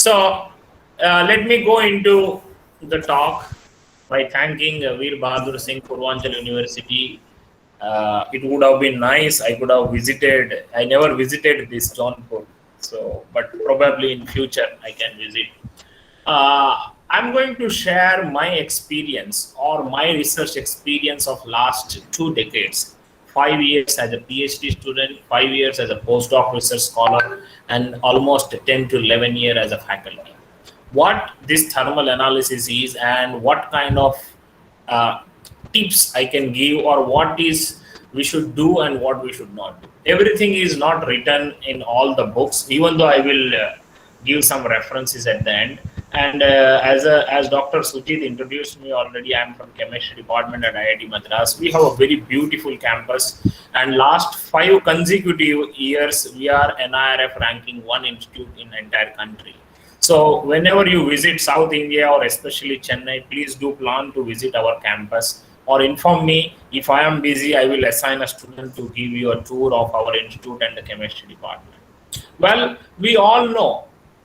So let me go into the talk by thanking Veer Bahadur Singh, Purvanchal University. It would have been nice. I could have visited. I never visited this Jaunpur, so but probably in future I can visit. I'm going to share my experience or my research experience of last 2 decades. 5 years as a PhD student, 5 years as a postdoc research scholar, and almost 10 to 11 years as a faculty. What this thermal analysis is and what kind of uh, tips I can give, or what is we should do and what we should not do. Everything is not written in all the books, even though I will give some references at the end. And as Dr. Sujit introduced me already, I am from chemistry department at IIT Madras. We have a very beautiful campus, and last 5 consecutive years we are NIRF ranking one institute in the entire country. So whenever you visit South India or especially Chennai, please do plan to visit our campus or inform me. If I am busy, I will assign a student to give you a tour of our institute and the chemistry department. Well, we all know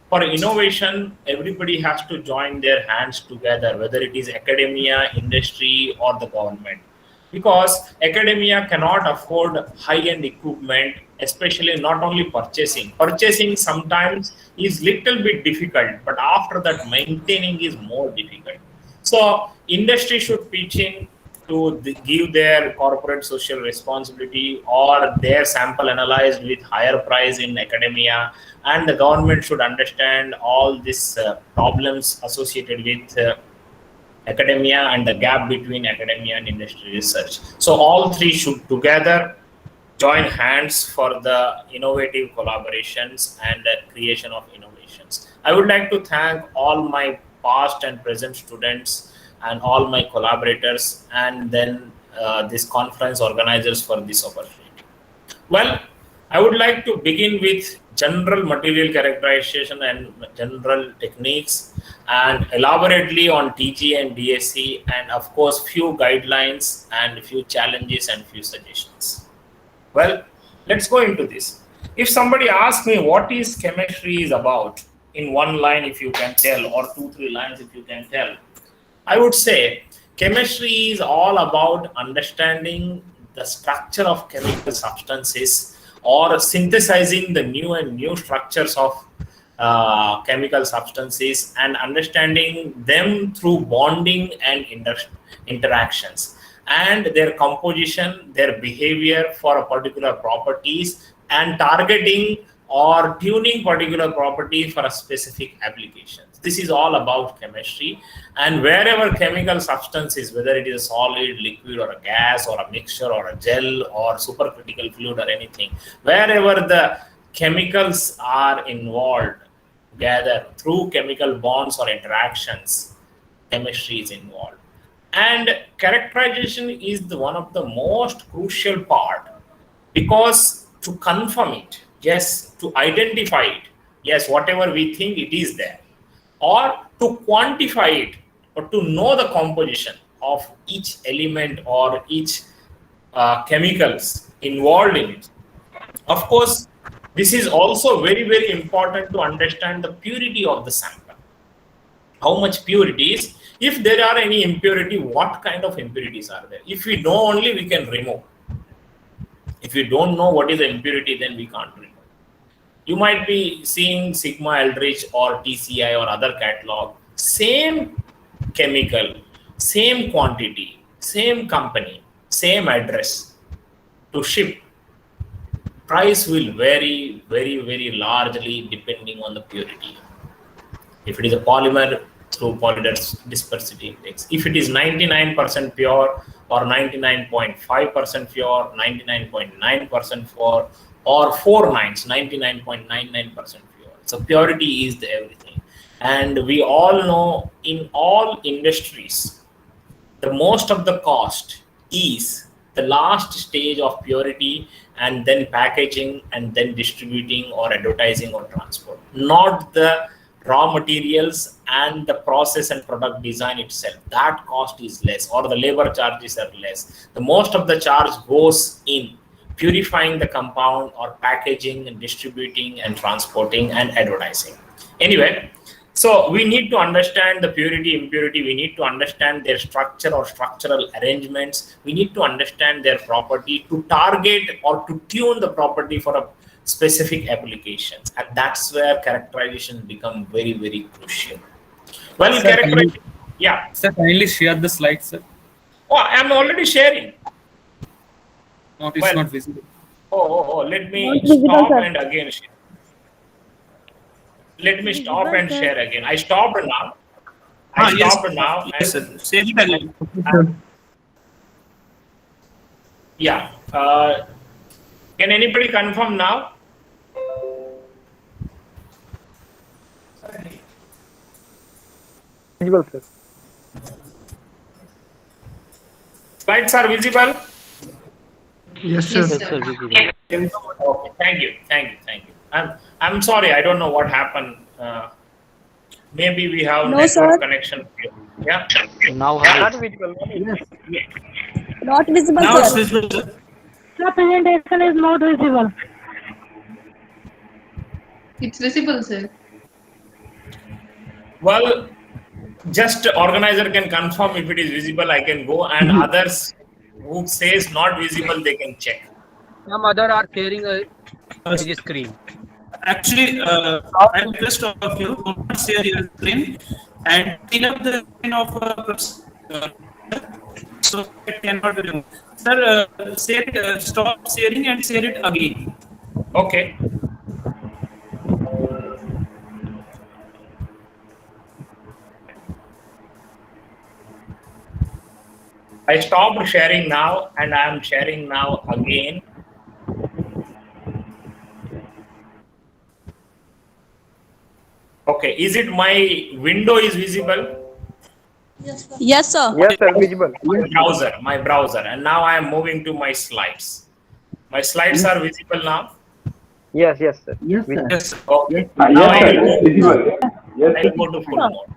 for innovation, everybody has to join their hands together, whether it is academia, industry, or the government. Because academia cannot afford high-end equipment, especially not only purchasing. Purchasing sometimes is little bit difficult, but after that, maintaining is more difficult. So industry should pitch in to give their corporate social responsibility or their sample analyzed with higher price in academia, and the government should understand all these problems associated with academia and the gap between academia and industry research. So all three should together join hands for the innovative collaborations and the creation of innovations. I would like to thank all my past and present students and all my collaborators, and then this conference organizers for this opportunity. Well, I would like to begin with general material characterization and general techniques, and elaborately on TG and DSC, and of course few guidelines and few challenges and few suggestions. Well, let's go into this. If somebody asks me what is chemistry is about, in one line if you can tell, or 2 3 lines if you can tell, I would say chemistry is all about understanding the structure of chemical substances or synthesizing the new structures of chemical substances and understanding them through bonding and interactions and their composition, their behavior for a particular properties, and targeting or tuning particular property for a specific application. This is all about chemistry. And wherever chemical substances, whether it is a solid, liquid, or a gas, or a mixture, or a gel, or supercritical fluid, or anything, wherever the chemicals are involved together through chemical bonds or interactions, chemistry is involved. And characterization is one of the most crucial part, because to confirm it, yes, to identify it, yes, whatever we think it is there, or to quantify it, or to know the composition of each element or each chemicals involved in it. Of course, this is also very important to understand the purity of the sample. How much purity is, if there are any impurity, what kind of impurities are there. If we know only, we can remove. If we don't know what is the impurity, then we can't remove. You might be seeing Sigma Aldrich or TCI or other catalog, same chemical, same quantity, same company, same address to ship. Price will vary very largely depending on the purity. If it is a polymer, through polydispersity index. If it is 99% pure or 99.5% pure, 99.9% pure, or 4 nines, 99.99% pure. So purity is the everything. And we all know in all industries, the most of the cost is the last stage of purity, and then packaging, and then distributing or advertising or transport, not the raw materials and the process and product design itself. That cost is less, or the labor charges are less. The most of the charge goes in purifying the compound or packaging and distributing and transporting and advertising. Anyway, So we need to understand the purity, impurity. We need to understand their structure or structural arrangements. We need to understand their property to target or to tune the property for a specific application. And that's where characterization become very, very crucial. Well, Sir, characterization, yeah. sir, kindly share the slides, sir. Oh, I'm already sharing. Not, it's Well, not visible. let me Not visible, stop sir. and again share. Let me stop Visible, and sir. share again. I stopped now. I Yes, stopped now. yes, sir. Say it again. Yeah. Can anybody confirm now? Visible, sir. Slides are visible? Yes, sir. Okay, thank you. I'm sorry, I don't know what happened. Maybe we have No, network sir. connection here. Yeah. Now Not visible. Not visible, Now it's sir. visible, sir. The presentation is not visible. It's visible, sir. Well, just organizer can confirm if it is visible. I can go, and others who says not visible, they can check. some other are sharing a screen. Actually, I request all of you to not share your screen and clean up the screen of so it cannot be removed. Sir, stop sharing and share it again. Okay. I stopped sharing now, and I am sharing now again. Okay, is it my window is visible? Yes, sir. Yes, sir. Visible. My browser, and now I am moving to my slides. My slides are visible now. Yes, sir. Yes, sir. Okay. Yes, Now sir. It's visible. Yes, I'll go to full mode.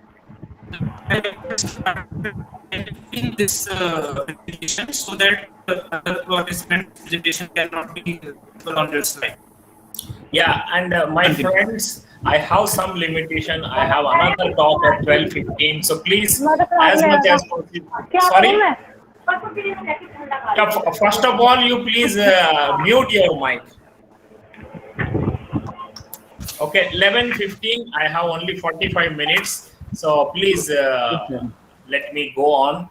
In this presentation so that other participant presentation cannot be on your slide. Yeah, and my friends, I have some limitation. I have another talk at 12:15. So please, as much as possible. Sorry. First of all, you please mute your mic. Okay, 11:15. I have only 45 minutes. So please let me go on.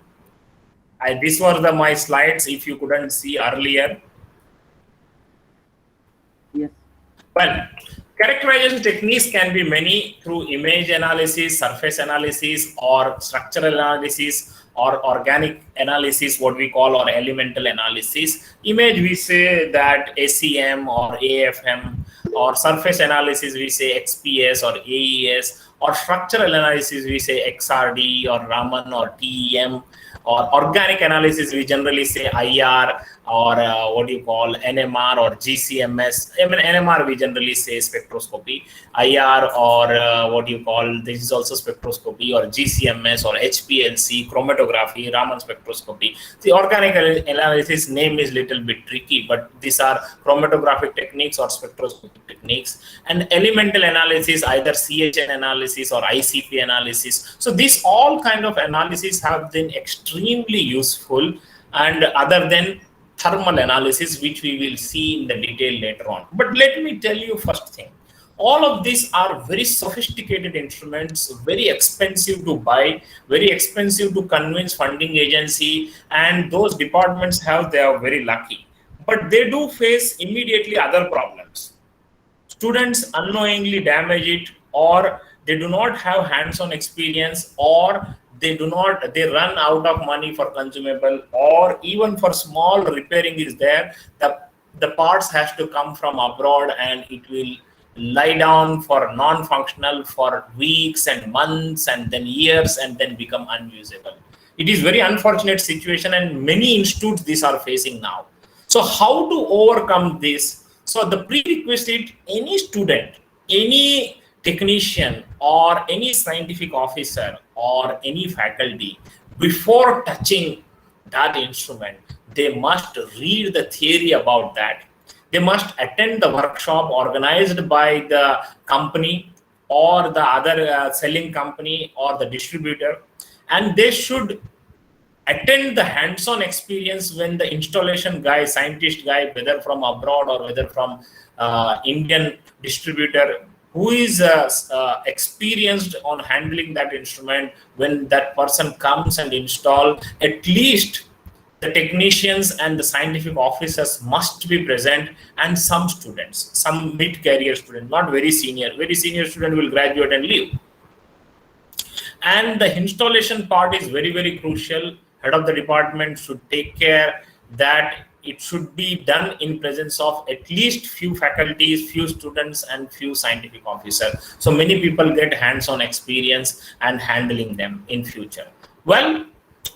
These were my slides. If you couldn't see earlier. Yes. Well, characterization techniques can be many through image analysis, surface analysis, or structural analysis, or organic analysis, what we call, or elemental analysis. Image, we say that ACM or AFM, or surface analysis, we say XPS or AES, or structural analysis, we say XRD or Raman or TEM, or organic analysis, we generally say IR or NMR or GCMS. Even NMR, we generally say spectroscopy. IR or this is also spectroscopy, or GCMS or HPLC, chromatography, Raman spectroscopy. The organic analysis name is little bit tricky, but these are chromatographic techniques or spectroscopic techniques. And elemental analysis, either CHN analysis or ICP analysis. So these all kind of analysis have been extremely useful, and other than thermal analysis, which we will see in the detail later on. But let me tell you first thing. All of these are very sophisticated instruments, very expensive to buy, very expensive to convince funding agency, and those departments they are very lucky. But they do face immediately other problems. Students unknowingly damage it, or they do not have hands-on experience, or they run out of money for consumable, or even for small repairing is there, the parts has to come from abroad, and it will lie down for non-functional for weeks and months and then years, and then become unusable. It is very unfortunate situation, and many institutes these are facing now. So how to overcome this? So the prerequisite, any student, any technician, or any scientific officer, or any faculty, before touching that instrument, they must read the theory about that. They must attend the workshop organized by the company, or the other selling company or the distributor, and they should attend the hands-on experience when the installation guy, scientist guy, whether from abroad or whether from Indian distributor, who is experienced on handling that instrument, when that person comes and install, at least the technicians and the scientific officers must be present, and some students, some mid-career student, not very senior student will graduate and leave. And the installation part is very, very crucial. Head of the department should take care that it should be done in presence of at least few faculties, few students, and few scientific officers. So many people get hands-on experience and handling them in future. Well,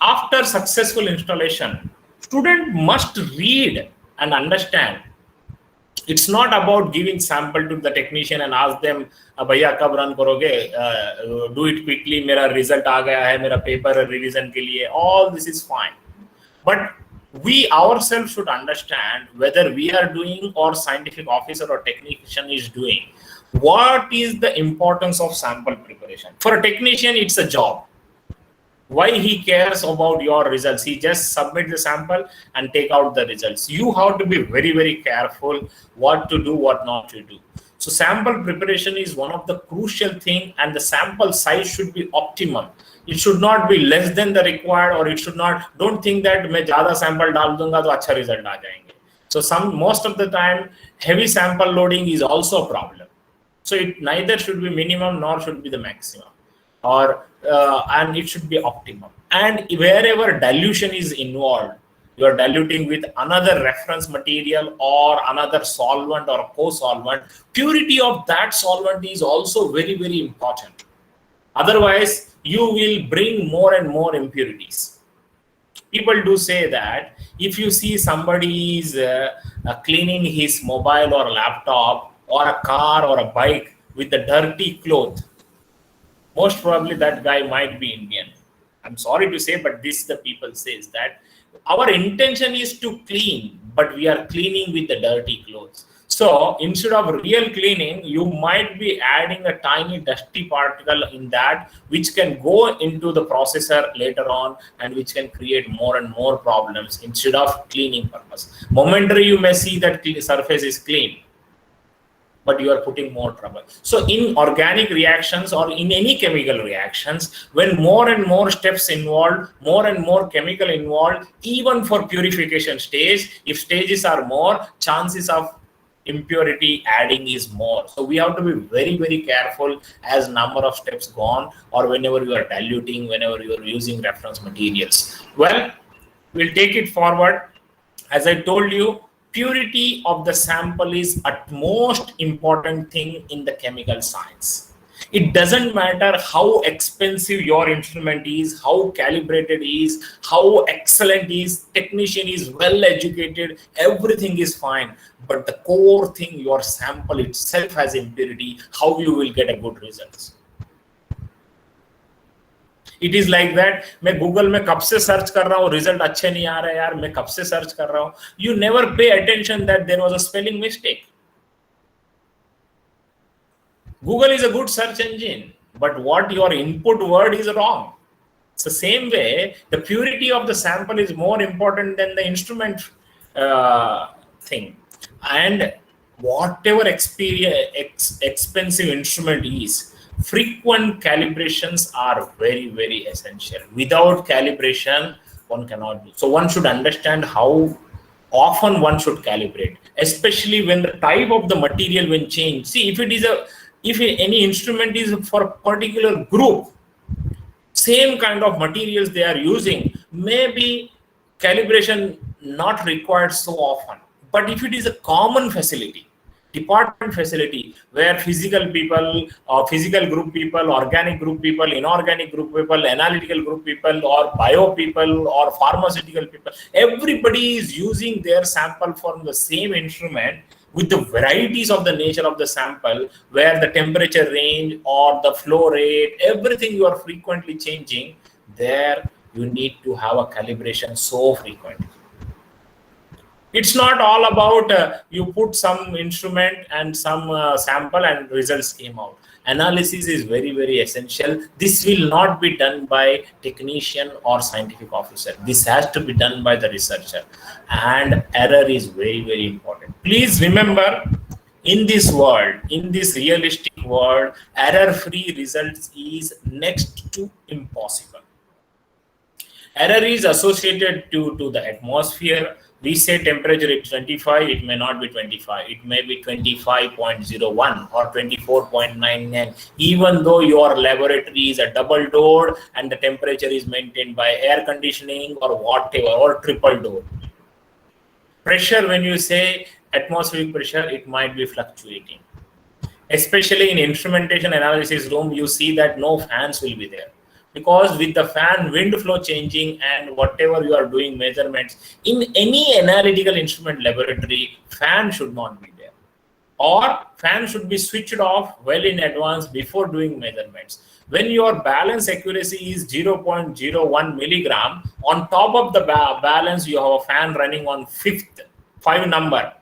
after successful installation, student must read and understand. It's not about giving sample to the technician and ask them, भैया कब run करोगे? Do it quickly. मेरा result आ गया है, मेरा paper revision के लिए. All this is fine, but we ourselves should understand whether we are doing or scientific officer or technician is doing. What is the importance of sample preparation? For a technician, it's a job. Why he cares about your results? He just submit the sample and take out the results. You have to be very, very careful what to do, what not to do. So sample preparation is one of the crucial thing, and the sample size should be optimal. It should not be less than the required, or it should not. Don't think that मैं ज़्यादा sample डाल दूँगा तो अच्छा result आ जाएंगे. So most of the time heavy sample loading is also a problem. So it neither should be minimum nor should be the maximum, or and it should be optimum. And wherever dilution is involved, you are diluting with another reference material or another solvent or co-solvent, purity of that solvent is also very, very important. Otherwise, you will bring more and more impurities. People do say that if you see somebody is cleaning his mobile or laptop or a car or a bike with a dirty cloth, most probably that guy might be Indian. I'm sorry to say, but this the people says that our intention is to clean, but we are cleaning with the dirty clothes. So instead of real cleaning, you might be adding a tiny dusty particle in that, which can go into the processor later on and which can create more and more problems instead of cleaning purpose. Momentarily, you may see that the surface is clean, but you are putting more trouble. So in organic reactions or in any chemical reactions, when more and more steps involved, more and more chemical involved, even for purification stage, if stages are more, chances of impurity adding is more. So we have to be very, very careful as number of steps gone, or whenever you are diluting, whenever you are using reference materials. Well, we'll take it forward. As I told you, purity of the sample is at most important thing in the chemical science. It doesn't matter how expensive your instrument is, how calibrated is, how excellent is, technician is well educated, everything is fine. But the core thing, your sample itself has impurity, how you will get a good results. It is like that. मैं Google में कब से search कर रहा हूँ, result अच्छे नहीं आ रहे यार, मैं कब से सर्च कर रहा हूँ. You never pay attention that there was a spelling mistake. Google is a good search engine, but what your input word is wrong. It's the same way, the purity of the sample is more important than the instrument thing. And whatever expensive instrument is, frequent calibrations are very, very essential. Without calibration, one cannot do. So one should understand how often one should calibrate, especially when the type of the material will change. See, if any instrument is for a particular group, same kind of materials they are using, maybe calibration not required so often. But if it is a common facility, department facility, where physical people or physical group people, organic group people, inorganic group people, analytical group people, or bio people, or pharmaceutical people, everybody is using their sample from the same instrument with the varieties of the nature of the sample, where the temperature range or the flow rate, everything you are frequently changing, there you need to have a calibration so frequently. It's not all about you put some instrument and some sample and results came out. Analysis is very, very essential. This will not be done by technician or scientific officer. This has to be done by the researcher. And error is very, very important. Please remember, in this world, in this realistic world, error-free results is next to impossible. Error is associated to the atmosphere. We say temperature is 25, it may not be 25. It may be 25.01 or 24.99, even though your laboratory is a double door and the temperature is maintained by air conditioning or whatever, or triple door. Pressure, when you say atmospheric pressure, it might be fluctuating. Especially in instrumentation analysis room, you see that no fans will be there. Because with the fan wind flow changing and whatever you are doing measurements, in any analytical instrument laboratory, fan should not be there. Or fan should be switched off well in advance before doing measurements. When your balance accuracy is 0.01 milligram, on top of the balance, you have a fan running on 5 number.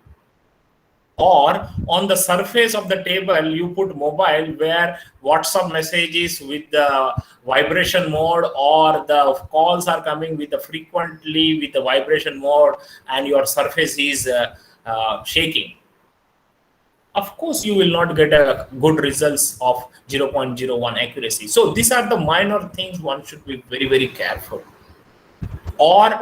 Or on the surface of the table, you put mobile where WhatsApp messages with the vibration mode, or the calls are coming with the frequently with the vibration mode, and your surface is shaking. Of course, you will not get a good results of 0.01 accuracy. So these are the minor things one should be very, very careful. Or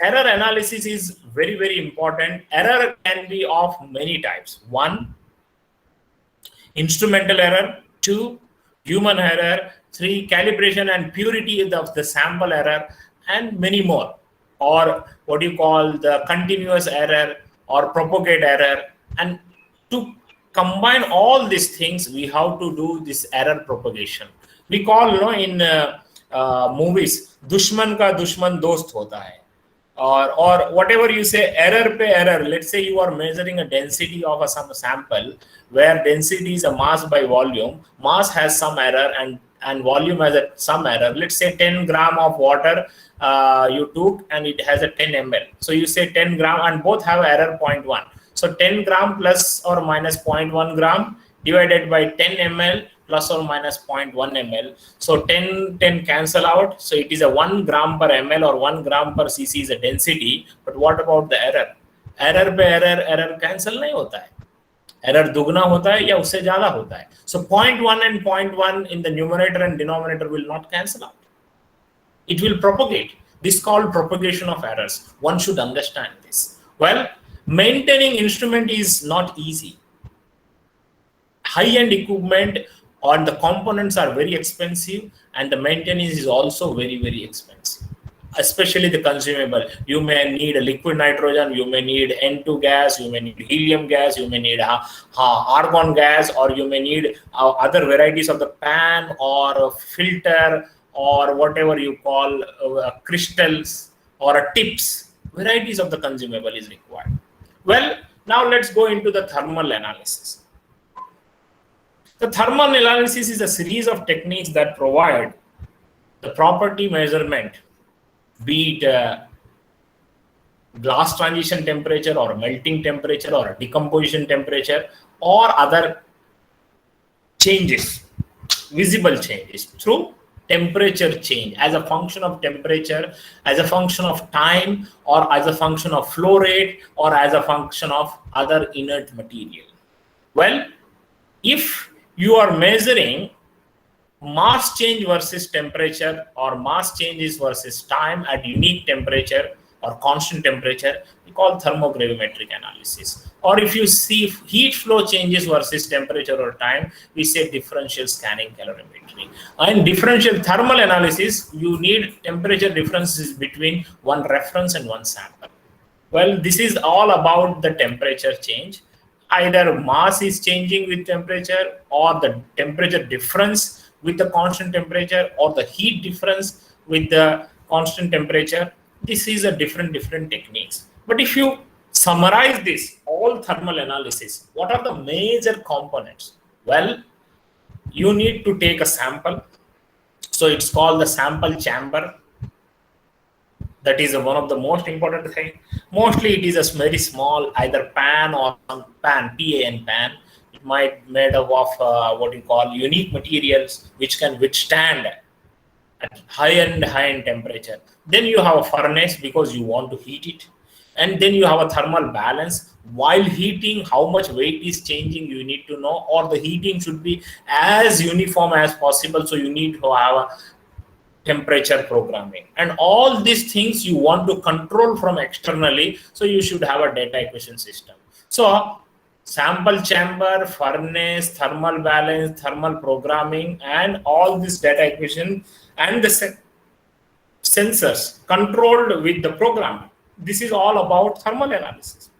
error analysis is very, very important. Error can be of many types. 1, instrumental error. 2, human error. 3, calibration and purity of the sample error, and many more. Or what you call the continuous error or propagate error. And to combine all these things, we have to do this error propagation. We call in movies, dushman ka dushman dost hota hai. Or whatever you say, error pe error. Let's say you are measuring a density of some sample where density is a mass by volume. Mass has some error and volume has some error. Let's say 10 gram of water you took and it has a 10 ml. So you say 10 gram and both have error 0.1. So 10 gram plus or minus 0.1 gram divided by 10 ml plus or minus 0.1 ml. So 10 cancel out. So it is a 1 gram per ml or 1 gram per cc is a density. But what about the error? Error पे error cancel नहीं होता है. Error दुगना होता है या उससे ज़्यादा होता है. So 0.1 and 0.1 in the numerator and denominator will not cancel out. It will propagate. This is called propagation of errors. One should understand this. Well, maintaining instrument is not easy. High-end equipment or the components are very expensive, and the maintenance is also very, very expensive, especially the consumable. You may need a liquid nitrogen, you may need N2 gas, you may need helium gas, you may need argon gas, or you may need other varieties of the pan or a filter or whatever you call crystals or tips. Varieties of the consumable is required. Well, now let's go into the thermal analysis. The thermal analysis is a series of techniques that provide the property measurement, be it glass transition temperature or melting temperature or decomposition temperature or other changes, visible changes through temperature change as a function of temperature, as a function of time, or as a function of flow rate, or as a function of other inert material. Well, if you are measuring mass change versus temperature or mass changes versus time at unique temperature or constant temperature, we call thermogravimetric analysis. Or if you see heat flow changes versus temperature or time, we say differential scanning calorimetry. And differential thermal analysis, you need temperature differences between one reference and one sample. Well, this is all about the temperature change. Either mass is changing with temperature, or the temperature difference with the constant temperature, or the heat difference with the constant temperature. This is a different techniques. But if you summarize this, all thermal analysis, what are the major components? Well, you need to take a sample. So it's called the sample chamber. That is one of the most important thing. Mostly it is a very small, either pan or pan, PAN pan. It might made up of what you call unique materials which can withstand at high-end temperature. Then you have a furnace because you want to heat it. And then you have a thermal balance. While heating, how much weight is changing, you need to know, or the heating should be as uniform as possible. So you need to have a temperature programming. And all these things you want to control from externally. So you should have a data equation system. So sample chamber, furnace, thermal balance, thermal programming, and all this data equation and the sensors controlled with the programming. This is all about thermal analysis.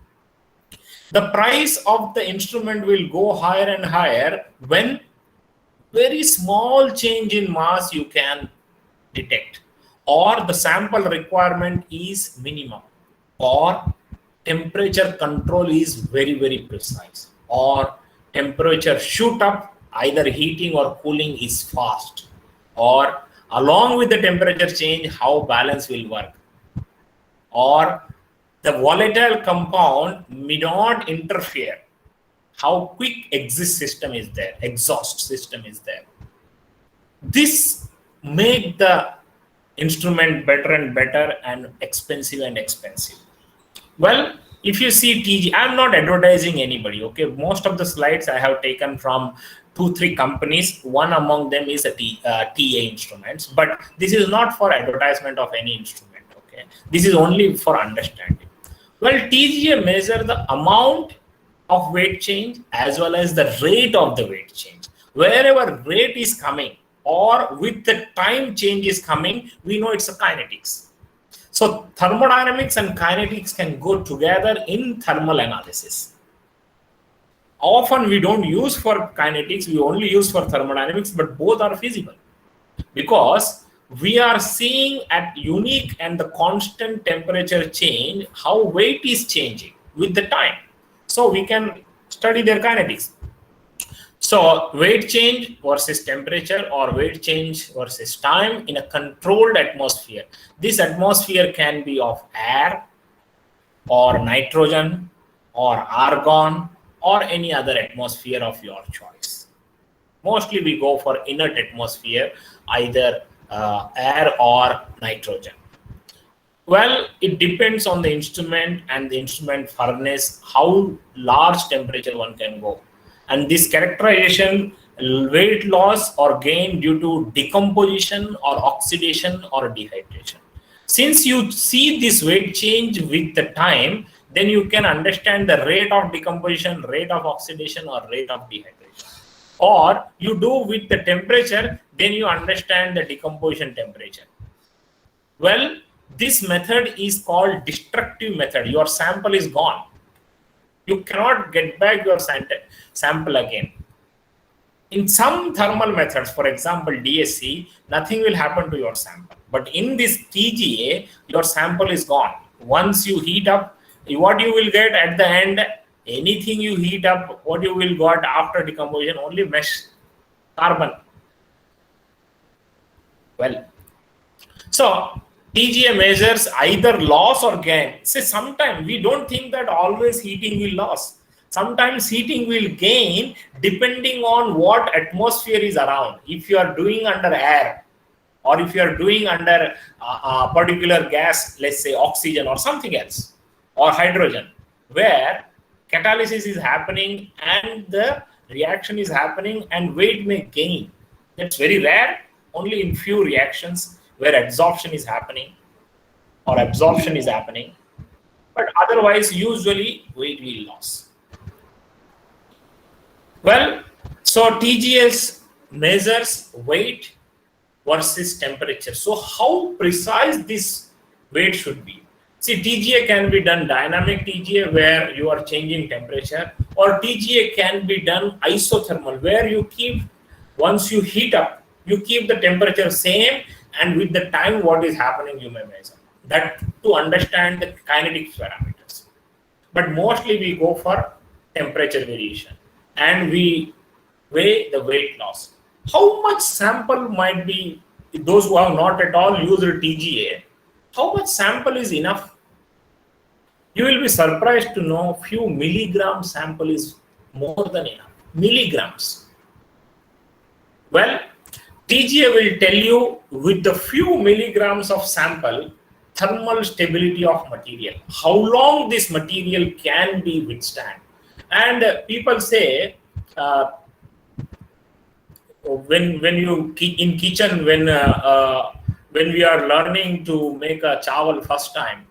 The price of the instrument will go higher and higher when very small change in mass you can detect, or the sample requirement is minimum, or temperature control is very precise, or temperature shoot up, either heating or cooling is fast, or along with the temperature change how balance will work, or the volatile compound may not interfere, how quick exhaust system is there. This make the instrument better and better and expensive. Well, if you see TG, I'm not advertising anybody, okay? Most of the slides I have taken from 2-3 companies. One among them is a TA Instruments, but this is not for advertisement of any instrument, okay? This is only for understanding. Well, TGA measure the amount of weight change as well as the rate of the weight change. Wherever rate is coming or with the time change is coming, we know it's a kinetics. So thermodynamics and kinetics can go together in thermal analysis. Often we don't use for kinetics, we only use for thermodynamics, but both are feasible because we are seeing at unique and the constant temperature change how weight is changing with the time. So we can study their kinetics. So weight change versus temperature, or weight change versus time in a controlled atmosphere. This atmosphere can be of air or nitrogen or argon or any other atmosphere of your choice. Mostly we go for inert atmosphere, either air or nitrogen. Well, it depends on the instrument and the instrument furnace, how large temperature one can go. And this characterization, weight loss or gain due to decomposition or oxidation or dehydration. Since you see this weight change with the time, then you can understand the rate of decomposition, rate of oxidation, or rate of dehydration. Or you do with the temperature, then you understand the decomposition temperature. Well, this method is called destructive method. Your sample is gone. You cannot get back your sample again. In some thermal methods, for example, DSC, nothing will happen to your sample. But in this TGA, your sample is gone. Once you heat up, what you will get at the end, anything you heat up, what you will get after decomposition, only mesh carbon. Well, so TGA measures either loss or gain. Say sometimes we don't think that always heating will loss. Sometimes heating will gain depending on what atmosphere is around. If you are doing under air, or if you are doing under a particular gas, let's say oxygen or something else, or hydrogen, where catalysis is happening and the reaction is happening and weight may gain. That's very rare, only in few reactions where adsorption is happening or absorption is happening. But otherwise, usually weight will loss. Well, so TGS measures weight versus temperature. So how precise this weight should be? See, TGA can be done dynamic TGA where you are changing temperature, or TGA can be done isothermal where you keep, once you heat up, you keep the temperature same, and with the time what is happening you may measure. That to understand the kinetic parameters. But mostly we go for temperature variation and we weigh the weight loss. How much sample might be, those who have not at all used TGA, how much sample is enough? You will be surprised to know few milligram sample is more than enough. Milligrams. Well, TGA will tell you with the few milligrams of sample, thermal stability of material, how long this material can be withstand. And people say, when you in kitchen, when we are learning to make a chawal first time,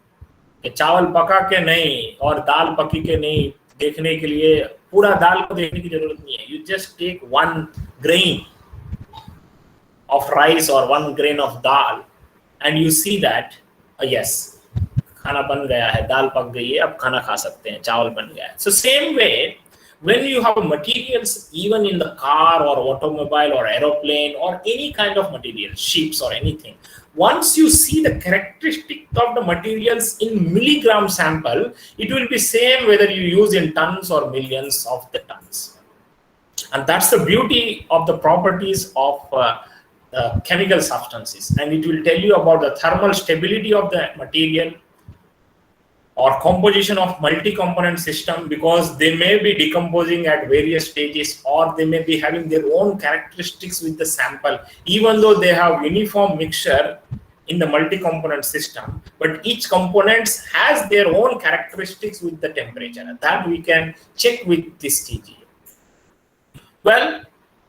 चावल पका के नहीं और दाल पकी के नहीं देखने के लिए पूरा दाल को देखने की जरूरत नहीं है. You just take 1 grain of rice or 1 grain of dal and you see that yes, खाना बन गया है, दाल पक गई है, अब खाना खा सकते हैं, चावल बन गया है. So same way, when you have materials even in the car or automobile or aeroplane or any kind of material, ships or anything, once you see the characteristic of the materials in milligram sample, it will be same whether you use in tons or millions of the tons. And that's the beauty of the properties of chemical substances. And it will tell you about the thermal stability of the material or composition of multi-component system, because they may be decomposing at various stages or they may be having their own characteristics with the sample, even though they have uniform mixture in the multi-component system, but each component has their own characteristics with the temperature, and that we can check with this TGA. Well,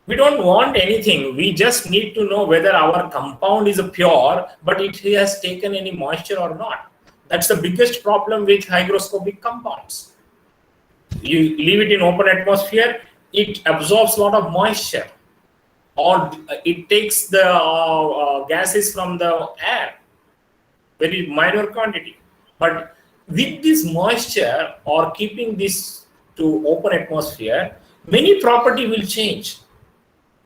we don't want anything, we just need to know whether our compound is pure, but it has taken any moisture or not. That's the biggest problem with hygroscopic compounds. You leave it in open atmosphere, it absorbs a lot of moisture, or it takes the gases from the air, very minor quantity. But with this moisture or keeping this to open atmosphere, many property will change.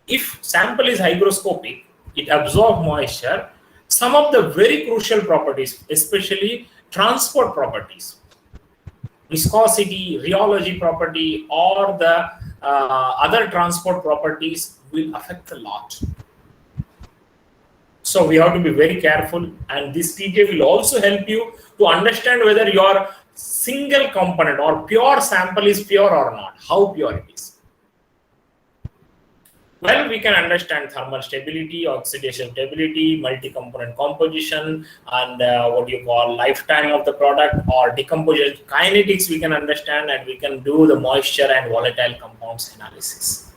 If sample is hygroscopic, it absorbs moisture. Some of the very crucial properties, especially transport properties, viscosity, rheology property, or the other transport properties will affect a lot. So we have to be very careful, and this TGA will also help you to understand whether your single component or pure sample is pure or not, how pure it is. Well, we can understand thermal stability, oxidation stability, multi-component composition, and what you call lifetime of the product, or decomposition kinetics we can understand, and we can do the moisture and volatile compounds analysis.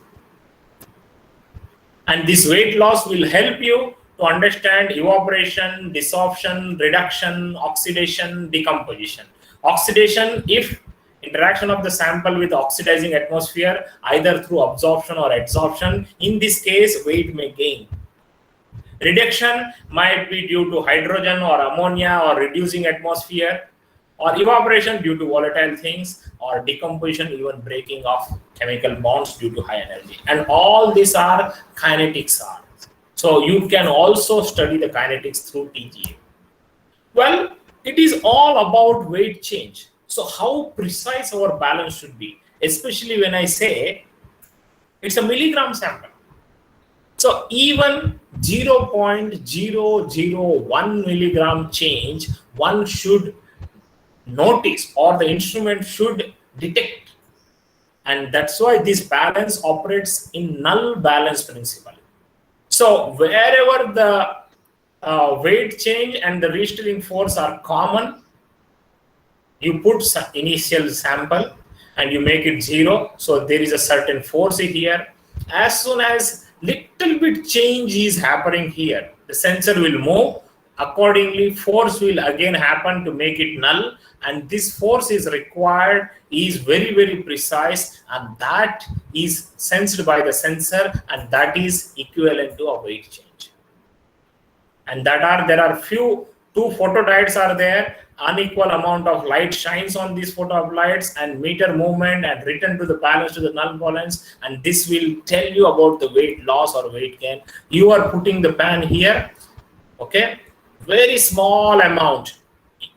And this weight loss will help you to understand evaporation, desorption, reduction, oxidation, decomposition. Oxidation, if interaction of the sample with oxidizing atmosphere, either through absorption or adsorption, in this case weight may gain. Reduction might be due to hydrogen or ammonia or reducing atmosphere, or evaporation due to volatile things, or decomposition, even breaking of chemical bonds due to high energy. And all these are kinetics are. So you can also study the kinetics through TGA. Well, it is all about weight change. So how precise our balance should be, especially when I say it's a milligram sample. So even 0.001 milligram change, one should notice, or the instrument should detect. And that's why this balance operates in null balance principle. So wherever the weight change and the restraining force are common, you put some initial sample and you make it 0. So there is a certain force here. As soon as little bit change is happening here, the sensor will move. Accordingly, force will again happen to make it null. And this force is required, is very, very precise. And that is sensed by the sensor, and that is equivalent to a weight change. And there are few, 2 photodiodes are there. Unequal amount of light shines on these photodides and meter movement and return to the balance, to the null balance, and this will tell you about the weight loss or weight gain. You are putting the pan here, okay, very small amount,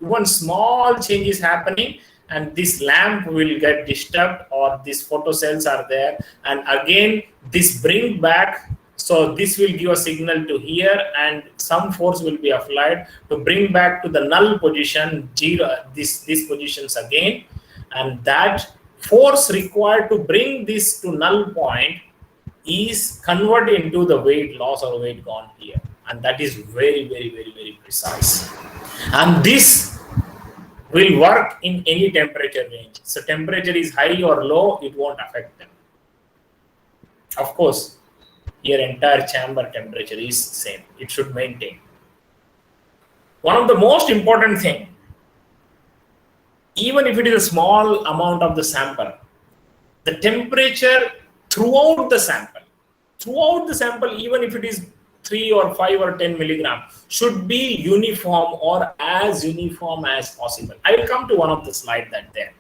one small change is happening, and this lamp will get disturbed, or these photocells are there, and again this bring back So this will give a signal to here, and some force will be applied to bring back to the null position 0, these positions again, and that force required to bring this to null point is converted into the weight loss or weight gone here, and that is very, very, very, very precise. And this will work in any temperature range. So temperature is high or low, it won't affect them. Of course, your entire chamber temperature is same. It should maintain. One of the most important thing, even if it is a small amount of the sample, the temperature throughout the sample, even if it is 3 or 5 or 10 milligram, should be uniform or as uniform as possible. I will come to one of the slides that there.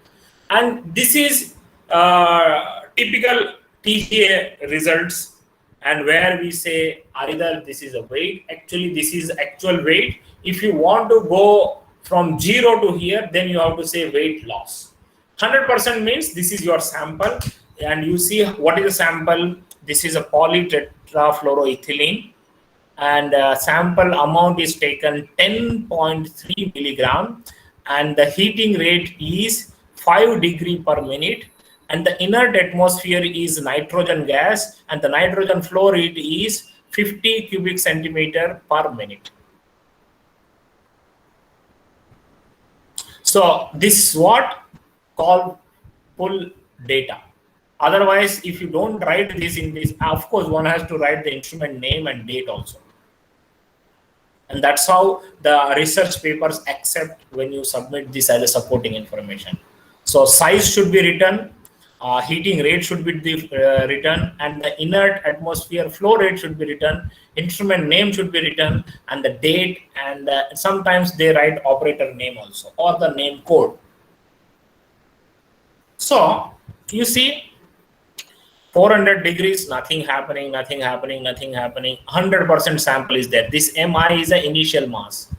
And this is typical TGA results, and where we say either this is a weight, actually this is actual weight. If you want to go from 0 to here, then you have to say weight loss. 100% means this is your sample, and you see what is the sample. This is a polytetrafluoroethylene, and sample amount is taken 10.3 milligram, and the heating rate is 5 degree per minute, and the inert atmosphere is nitrogen gas, and the nitrogen flow rate is 50 cubic centimeter per minute. So this is what called pull data. Otherwise, if you don't write this in this, of course, one has to write the instrument name and date also. And that's how the research papers accept when you submit this as a supporting information. So size should be written, heating rate should be written, and the inert atmosphere flow rate should be written, instrument name should be written, and the date, and sometimes they write operator name also, or the name code. So you see 400 degrees, nothing happening, 100% sample is there. This Mi is the initial mass,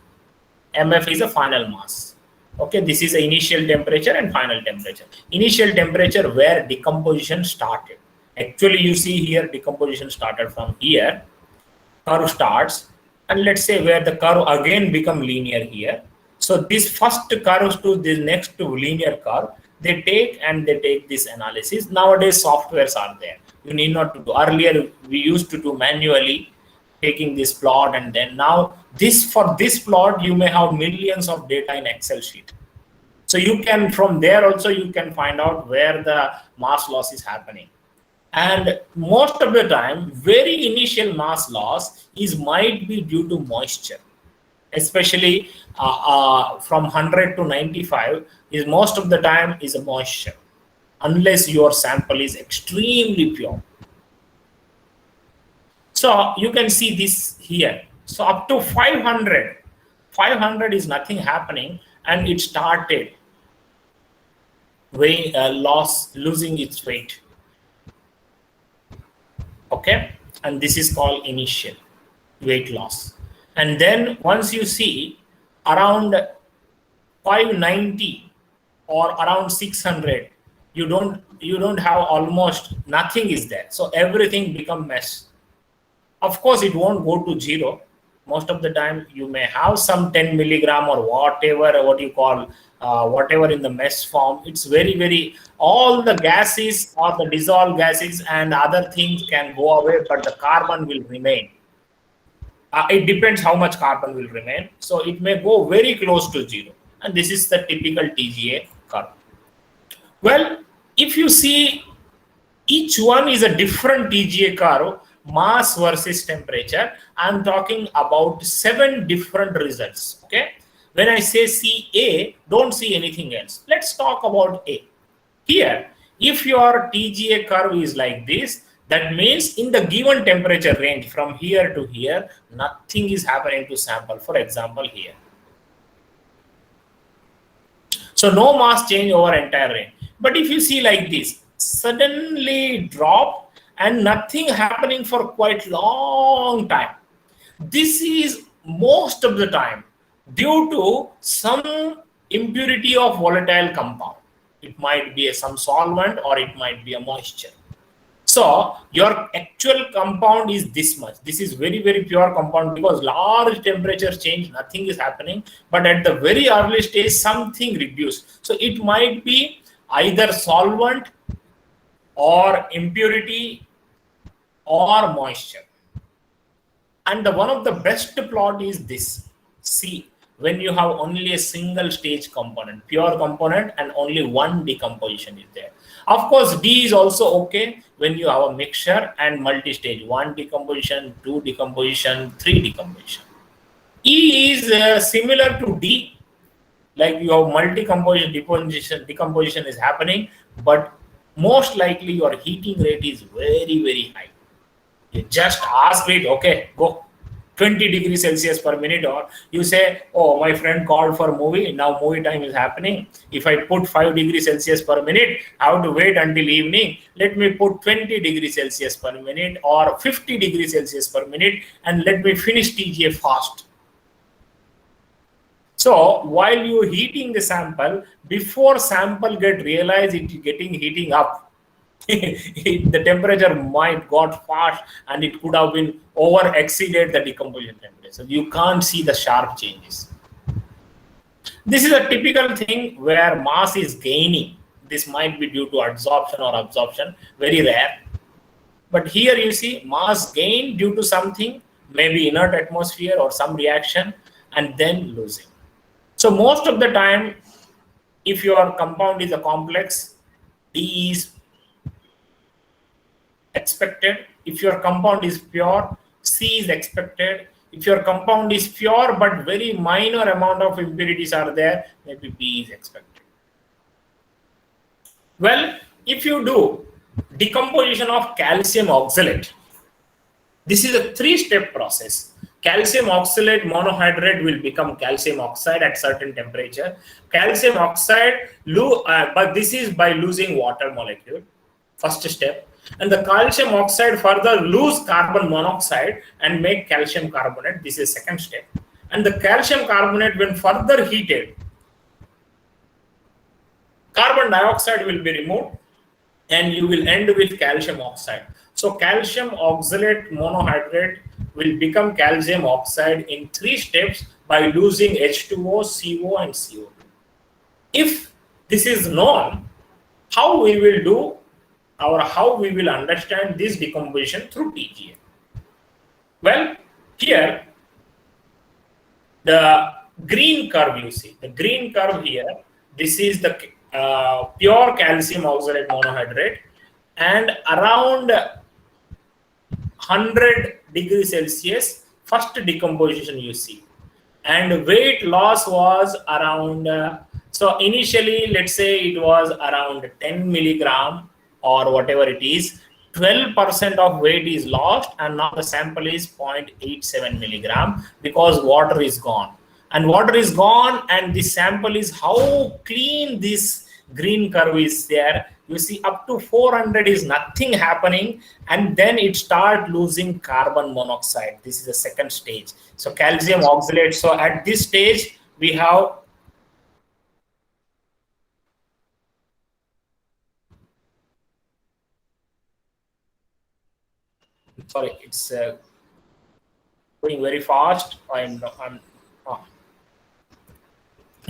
Mf is the final mass. Okay, this is the initial temperature and final temperature. Initial temperature where decomposition started. Actually, you see here decomposition started from here. Curve starts, and let's say where the curve again become linear here. So this first curve to this next to linear curve, they take this analysis. Nowadays, softwares are there. You need not to do. Earlier, we used to do manually, taking this plot, and then now for this plot you may have millions of data in Excel sheet. So you can, from there also you can find out where the mass loss is happening. And most of the time, very initial mass loss might be due to moisture, especially from 100 to 95 is most of the time is a moisture, unless your sample is extremely pure. So you can see this here. So up to 500 is nothing happening, and it started losing its weight. Okay, and this is called initial weight loss. And then once you see around 590 or around 600, you don't have, almost nothing is there. So everything become mess. Of course, it won't go to 0. Most of the time, you may have some 10 milligram or whatever, whatever in the mess form. It's very, very, all the gases or the dissolved gases and other things can go away, but the carbon will remain. It depends how much carbon will remain. So it may go very close to 0. And this is the typical TGA curve. Well, if you see, each one is a different TGA curve, mass versus temperature. I'm talking about 7 different results. Okay, when I say see A, don't see anything else. Let's talk about A. Here, if your TGA curve is like this, that means in the given temperature range from here to here, nothing is happening to sample. For example, here. So no mass change over entire range. But if you see like this, suddenly drop, and nothing happening for quite long time. This is most of the time due to some impurity of volatile compound. It might be some solvent or it might be a moisture. So your actual compound is this much. This is very, very pure compound because large temperature change, nothing is happening. But at the very early stage, something reduced. So it might be either solvent or impurity or moisture. And one of the best plot is this. See, when you have only a single stage component, pure component, and only one decomposition is there. Of course, D is also okay when you have a mixture and multi-stage, 1 decomposition, 2 decomposition, 3 decomposition. E is similar to D, like your multi-composition decomposition is happening, but most likely your heating rate is very, very high. You just ask it, okay, go 20 degrees Celsius per minute, or you say, oh, my friend called for movie, now movie time is happening. If I put 5 degrees Celsius per minute, I have to wait until evening. Let me put 20 degrees Celsius per minute or 50 degrees Celsius per minute and let me finish TGA fast. So while you heating the sample, before sample get realized it getting heating up, the temperature might got fast and it could have been over exceeded the decomposition temperature. So you can't see the sharp changes. This is a typical thing where mass is gaining. This might be due to adsorption or absorption, very rare. But here you see mass gain due to something, maybe inert atmosphere or some reaction, and then losing. So most of the time, if your compound is a complex, D is expected. If your compound is pure, C is expected. If your compound is pure but very minor amount of impurities are there, maybe B is expected. Well, if you do decomposition of calcium oxalate, this is a 3-step process. Calcium oxalate monohydrate will become calcium oxide at certain temperature. Calcium oxide, but this is by losing water molecule, first step. And the calcium oxide further lose carbon monoxide and make calcium carbonate. This is second step. And the calcium carbonate, when further heated, carbon dioxide will be removed and you will end with calcium oxide. So calcium oxalate monohydrate will become calcium oxide in 3 steps by losing H2O, CO, and CO2. If this is known, how we will do or how we will understand this decomposition through TGA? Well, here the green curve you see, the green curve here, this is the pure calcium oxalate monohydrate, and around 100 degrees Celsius, first decomposition you see, and weight loss was around, so initially let's say it was around 10 milligram or whatever it is, 12% of weight is lost, and now the sample is 0.87 milligram because water is gone. And water is gone, and the sample is how clean this green curve is there. You see up to 400 is nothing happening, and then it start losing carbon monoxide. This is the second stage. So calcium oxalate. So at this stage, we have sorry, it's going very fast.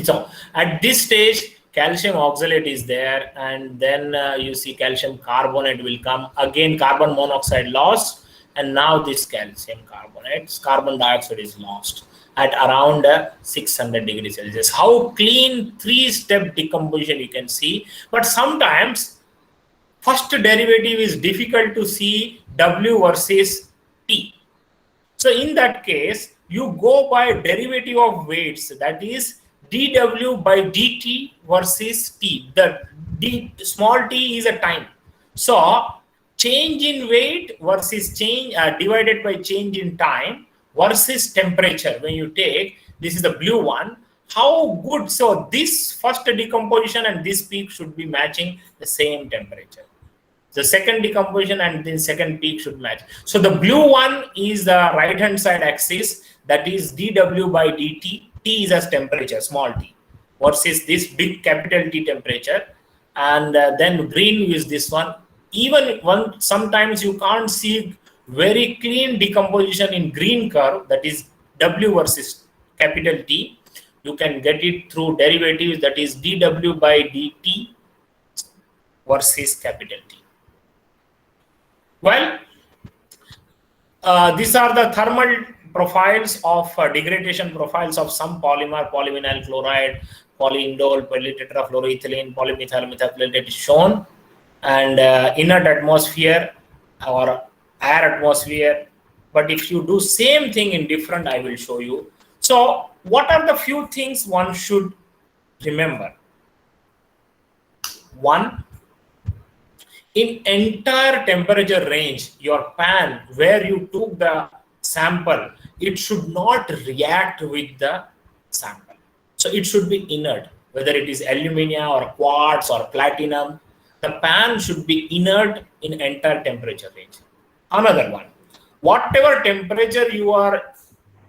So at this stage, calcium oxalate is there, and then you see calcium carbonate will come. Again, carbon monoxide lost, and now this calcium carbonate, carbon dioxide is lost at around 600 degrees Celsius. How clean 3-step decomposition you can see. But sometimes first derivative is difficult to see, W versus T. So in that case, you go by derivative of weights, that is dW by dt versus T. The small t is a time. So change in weight versus change divided by change in time versus temperature. When you take, this is the blue one, how good. So this first decomposition and this peak should be matching the same temperature. The second decomposition and then second peak should match. So the blue one is the right hand side axis, that is dW by dt. T is as temperature, small t, versus this big capital T temperature. And then green is this one, even when sometimes you can't see very clean decomposition in green curve, that is W versus capital T, you can get it through derivatives, that is dW by dt versus capital T. Well, these are the thermal profiles of degradation profiles of some polymer, polyvinyl chloride, polyindole, polytetrafluoroethylene, polymethyl methacrylate is shown, and inert atmosphere or air atmosphere. But if you do same thing in different, I will show you. So what are the few things one should remember? One, in entire temperature range, your pan where you took the sample, it should not react with the sample. So it should be inert, whether it is alumina or quartz or platinum. The pan should be inert in entire temperature range. Another one, whatever temperature you are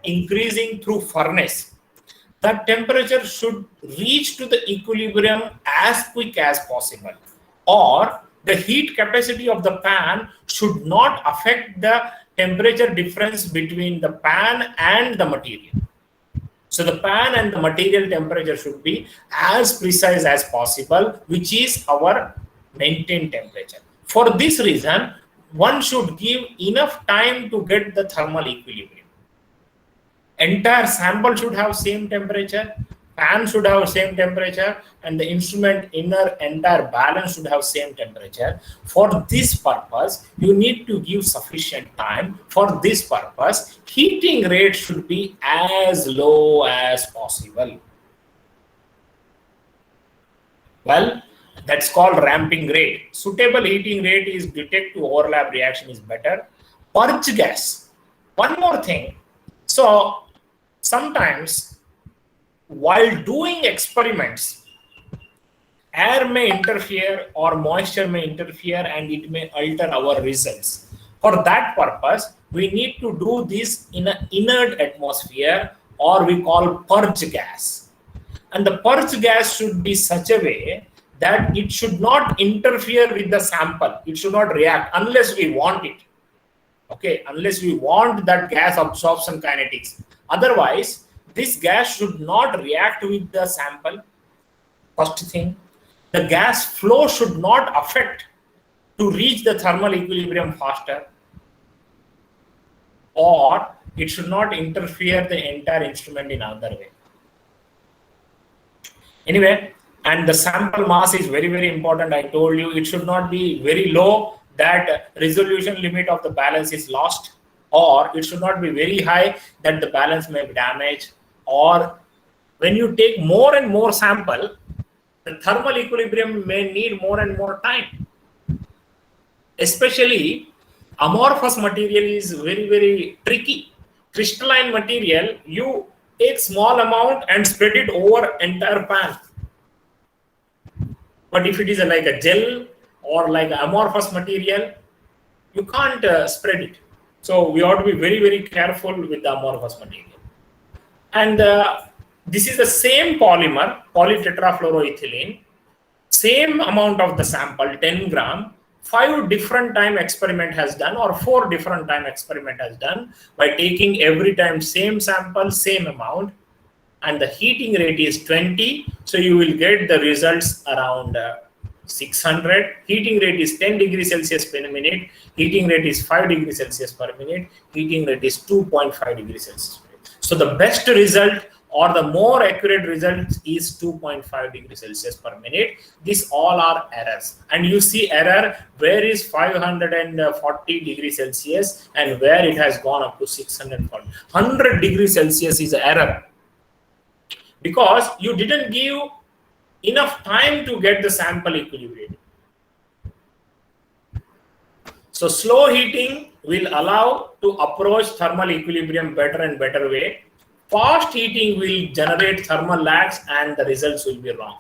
increasing through furnace, that temperature should reach to the equilibrium as quick as possible, or the heat capacity of the pan should not affect the temperature difference between the pan and the material. So the pan and the material temperature should be as precise as possible, which is our maintained temperature. For this reason, one should give enough time to get the thermal equilibrium. Entire sample should have same temperature, pan should have same temperature, and the instrument inner entire balance should have same temperature. For this purpose, you need to give sufficient time. For this purpose, heating rate should be as low as possible. Well, that's called ramping rate. Suitable heating rate is detect to overlap reaction is better. Purge gas. One more thing. So sometimes while doing experiments, air may interfere or moisture may interfere and it may alter our results. For that purpose, we need to do this in an inert atmosphere, or we call purge gas. And the purge gas should be such a way that it should not interfere with the sample. It should not react unless we want it. Okay, unless we want that gas absorption kinetics. Otherwise, this gas should not react with the sample. First thing, the gas flow should not affect to reach the thermal equilibrium faster, or it should not interfere the entire instrument in another way. Anyway, and the sample mass is very, very important. I told you it should not be very low that resolution limit of the balance is lost, or it should not be very high that the balance may be damaged, or when you take more and more sample, the thermal equilibrium may need more and more time. Especially amorphous material is very, very tricky. Crystalline material, you take small amount and spread it over entire pan. But if it is like a gel or like amorphous material, you can't spread it. So we ought to be very, very careful with the amorphous material. And this is the same polymer, polytetrafluoroethylene, same amount of the sample, 10 gram, 5 different time experiment has done, or 4 different time experiment has done by taking every time same sample, same amount, and the heating rate is 20. So you will get the results around 600. Heating rate is 10 degrees Celsius per minute. Heating rate is 5 degrees Celsius per minute. Heating rate is 2.5 degrees Celsius per minute. So the best result or the more accurate result is 2.5 degrees Celsius per minute. These all are errors. And you see error where is 540 degrees Celsius and where it has gone up to 640. 100 degrees Celsius is error, because you didn't give enough time to get the sample equilibrated. So slow heating will allow to approach thermal equilibrium better and better way. Fast heating will generate thermal lags and the results will be wrong.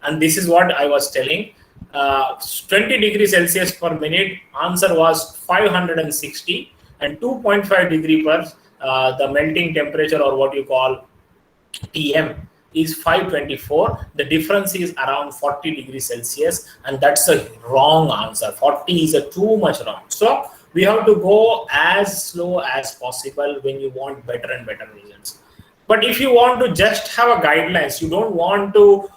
And this is what I was telling. 20 degrees Celsius per minute, answer was 560, and 2.5 degree per the melting temperature, or what you call TM, is 524. The difference is around 40 degrees Celsius, and that's a wrong answer. 40 is a too much wrong. So we have to go as slow as possible when you want better and better results. But if you want to just have a guidelines, you don't want to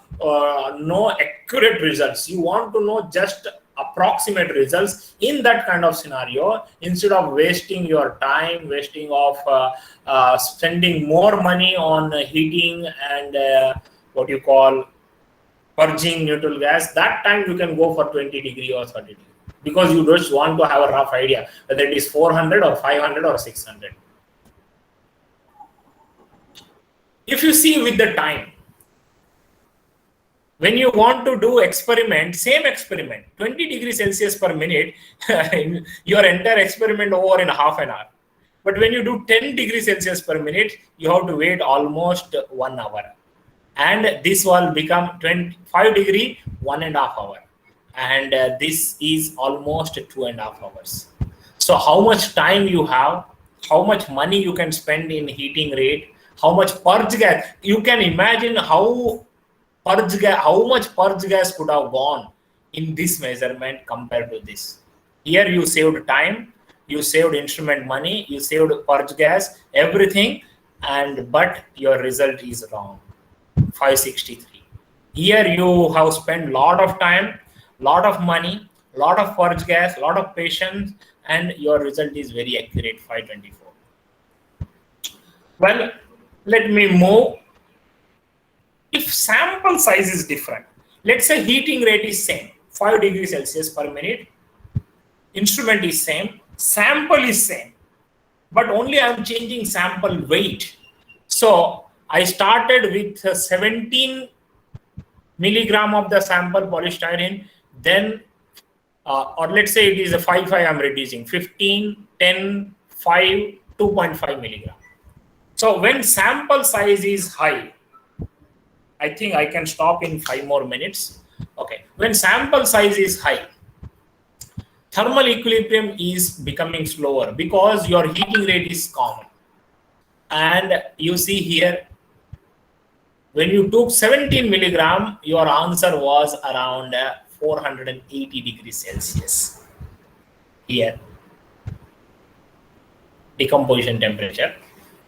know accurate results, you want to know just approximate results. In that kind of scenario, instead of wasting your time, wasting of spending more money on heating and what you call purging neutral gas, that time you can go for 20 degree or 30 degree, because you just want to have a rough idea whether it is 400 or 500 or 600. If you see with the time, when you want to do experiment, same experiment, 20 degrees Celsius per minute, your entire experiment over in half an hour. But when you do 10 degrees Celsius per minute, you have to wait almost 1 hour. And this will become 25 degree, 1.5 hour. And this is almost 2.5 hours. So how much time you have, how much money you can spend in heating rate, how much purge gas, you can imagine how much purge gas could have gone in this measurement compared to this. Here you saved time, you saved instrument money, you saved purge gas, everything, but your result is wrong, 563. Here you have spent lot of time, lot of money, lot of purge gas, lot of patience, and your result is very accurate, 524. Well, let me move. If sample size is different, let's say heating rate is same, 5 degrees Celsius per minute, instrument is same, sample is same, but only I'm changing sample weight. So I started with 17 milligram of the sample polystyrene, then or let's say it is a 5 I'm reducing, 15, 10, 5, 2.5 milligram. So when sample size is high, I think I can stop in 5 more minutes. Okay. When sample size is high, thermal equilibrium is becoming slower because your heating rate is common. And you see here, when you took 17 milligram, your answer was around 480 degrees Celsius. Here, decomposition temperature.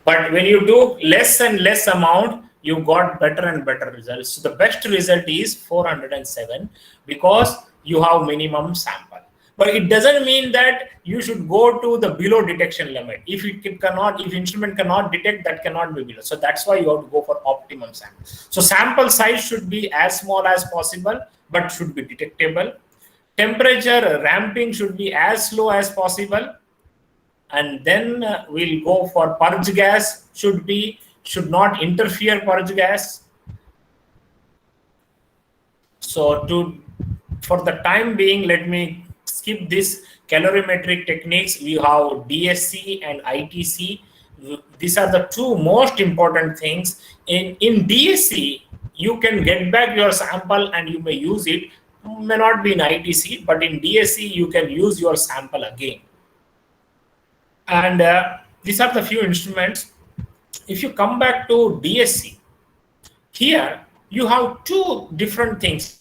But when you do less and less amount, you got better and better results. So the best result is 407 because you have minimum sample. But it doesn't mean that you should go to the below detection limit. If instrument cannot detect, that cannot be below. So that's why you have to go for optimum sample. So sample size should be as small as possible, but should be detectable. Temperature ramping should be as slow as possible. And then we'll go for purge gas, should not interfere purge gas. So for the time being, let me skip this calorimetric techniques. We have DSC and ITC. These are the two most important things. In DSC, you can get back your sample and you may use it. May not be in ITC, but in DSC, you can use your sample again. And these are the few instruments. If you come back to DSC, here you have two different things.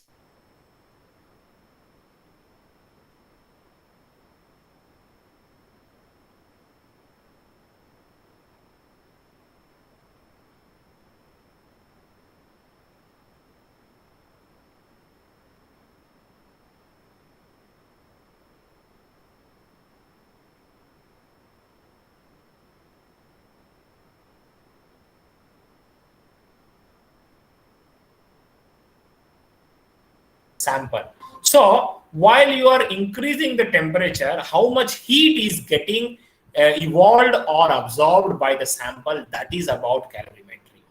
Sample. So while you are increasing the temperature, how much heat is getting evolved or absorbed by the sample, that is about calorimetry.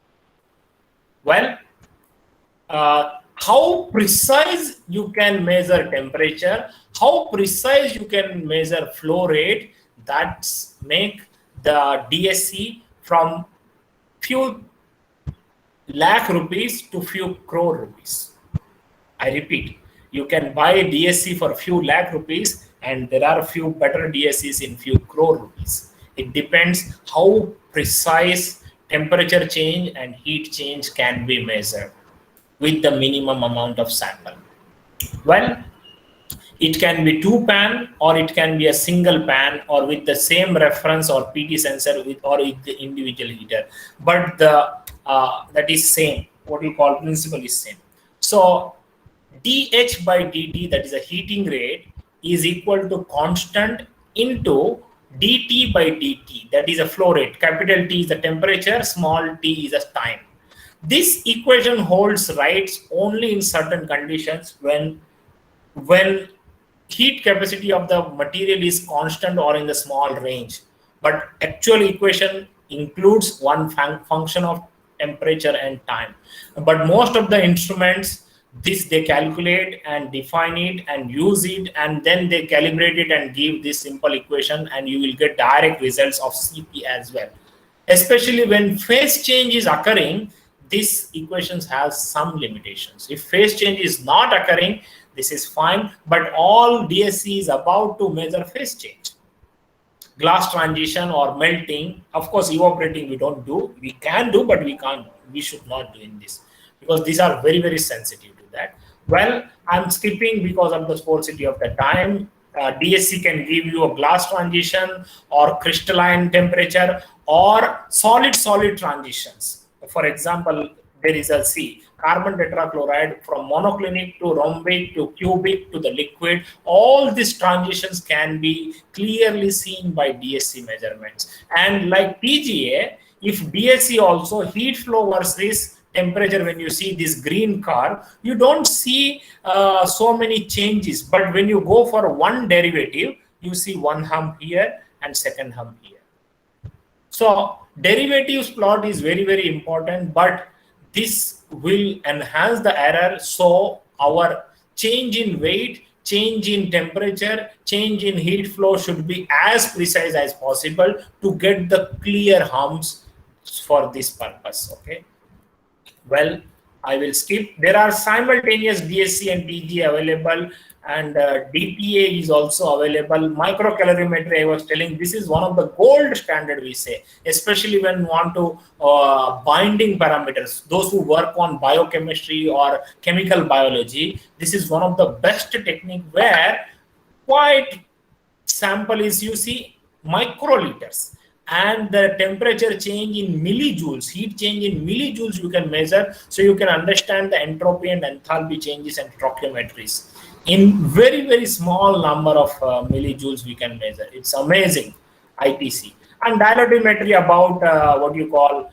Well, how precise you can measure temperature, how precise you can measure flow rate, that's make the DSC from few lakh rupees to few crore rupees. I repeat, you can buy DSC for few lakh rupees, and there are a few better DSCs in few crore rupees. It depends how precise temperature change and heat change can be measured with the minimum amount of sample? Well, it can be 2 pan, or it can be a single pan, or with the same reference or PT sensor with, or with the individual heater. But the that is same. What you call principle is same. So dH by dt, that is a heating rate, is equal to constant into dt by dt, that is a flow rate. Capital T is the temperature, small t is the time. This equation holds right only in certain conditions when heat capacity of the material is constant or in the small range. But actual equation includes one function of temperature and time. But most of the instruments, this they calculate and define it and use it, and then they calibrate it and give this simple equation, and you will get direct results of CP as well. Especially when phase change is occurring, this equations has some limitations. If phase change is not occurring, this is fine, but all DSC is about to measure phase change. Glass transition or melting, of course, evaporating we don't do. We can do, but we can't. We should not do in this because these are very, very sensitive to that. Well, I'm skipping because of the sparsity of the time. DSC can give you a glass transition or crystalline temperature or solid-solid transitions. For example, there is a C, carbon tetrachloride from monoclinic to rhombic to cubic to the liquid. All these transitions can be clearly seen by DSC measurements. And like PGA, if DSC also heat flow versus temperature, when you see this green curve, you don't see so many changes. But when you go for one derivative, you see one hump here and second hump here. So derivatives plot is very, very important, but this will enhance the error. So our change in weight, change in temperature, change in heat flow should be as precise as possible to get the clear humps for this purpose. Okay. Well, I will skip. There are simultaneous DSC and DG available, and DPA is also available. Microcalorimetry, I was telling, this is one of the gold standard, we say, especially when we want to binding parameters. Those who work on biochemistry or chemical biology, this is one of the best technique where quite sample is, you see, microliters. And the temperature change in millijoules, heat change in millijoules you can measure, so you can understand the entropy and enthalpy changes and stoichiometries. In very, very small number of millijoules we can measure. It's amazing, IPC. And dialytometry about what you call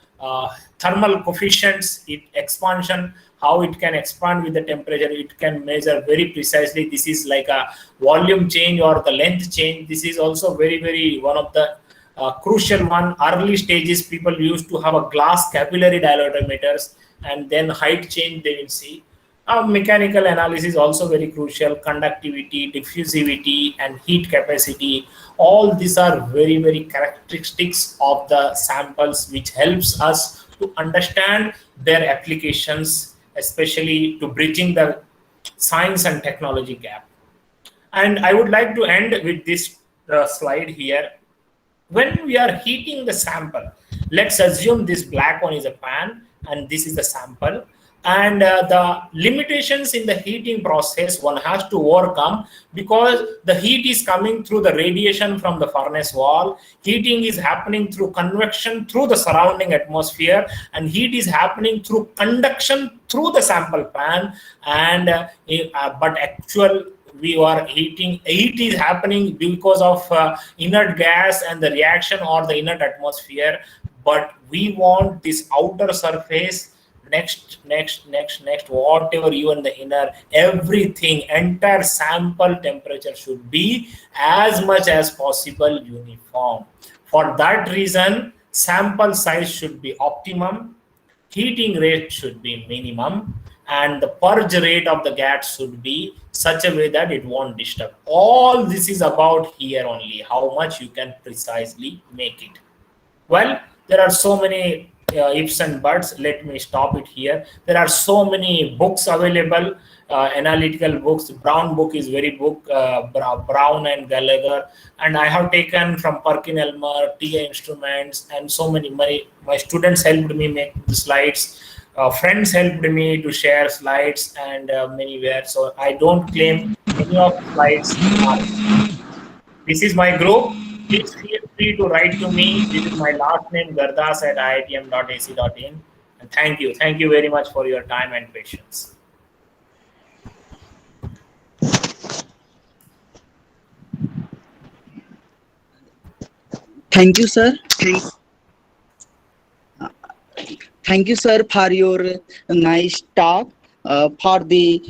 thermal coefficients, expansion, how it can expand with the temperature. It can measure very precisely. This is like a volume change or the length change. This is also very, very one of the crucial one. Early stages, people used to have a glass capillary dialytometers, and then height change they will see. Mechanical analysis also very crucial. Conductivity, diffusivity, and heat capacity. All these are very, very characteristics of the samples, which helps us to understand their applications, especially to bridging the science and technology gap. And I would like to end with this slide here. When we are heating the sample, let's assume this black one is a pan and this is the sample, and the limitations in the heating process one has to overcome, because the heat is coming through the radiation from the furnace wall, heating is happening through convection through the surrounding atmosphere, and heat is happening through conduction through the sample pan, and but actual we are heating, heat is happening because of inert gas and the reaction or the inert atmosphere, but we want this outer surface, next, whatever you in the inner, everything, entire sample temperature should be as much as possible uniform. For that reason, sample size should be optimum, heating rate should be minimum, and the purge rate of the gas should be such a way that it won't disturb. All this is about here only, how much you can precisely make it. Well, there are so many ifs and buts. Let me stop it here. There are so many books available, analytical books. Brown book is very book, Brown and Gallagher, and I have taken from Perkin Elmer, TA Instruments, and so many. My students helped me make the slides. Friends helped me to share slides and many were. So I don't claim any of the slides. This is my group. Please feel free to write to me. This is my last name, gardas@iitm.ac.in. And thank you. Thank you very much for your time and patience. Thank you, sir. Thank you, sir, for your nice talk, for the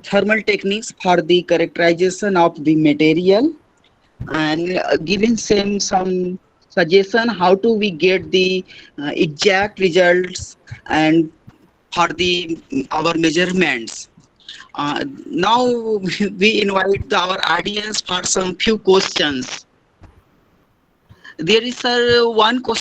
thermal techniques, for the characterization of the material, and giving some suggestion how to we get the exact results and for the our measurements. Now we invite our audience for some few questions. There is one question.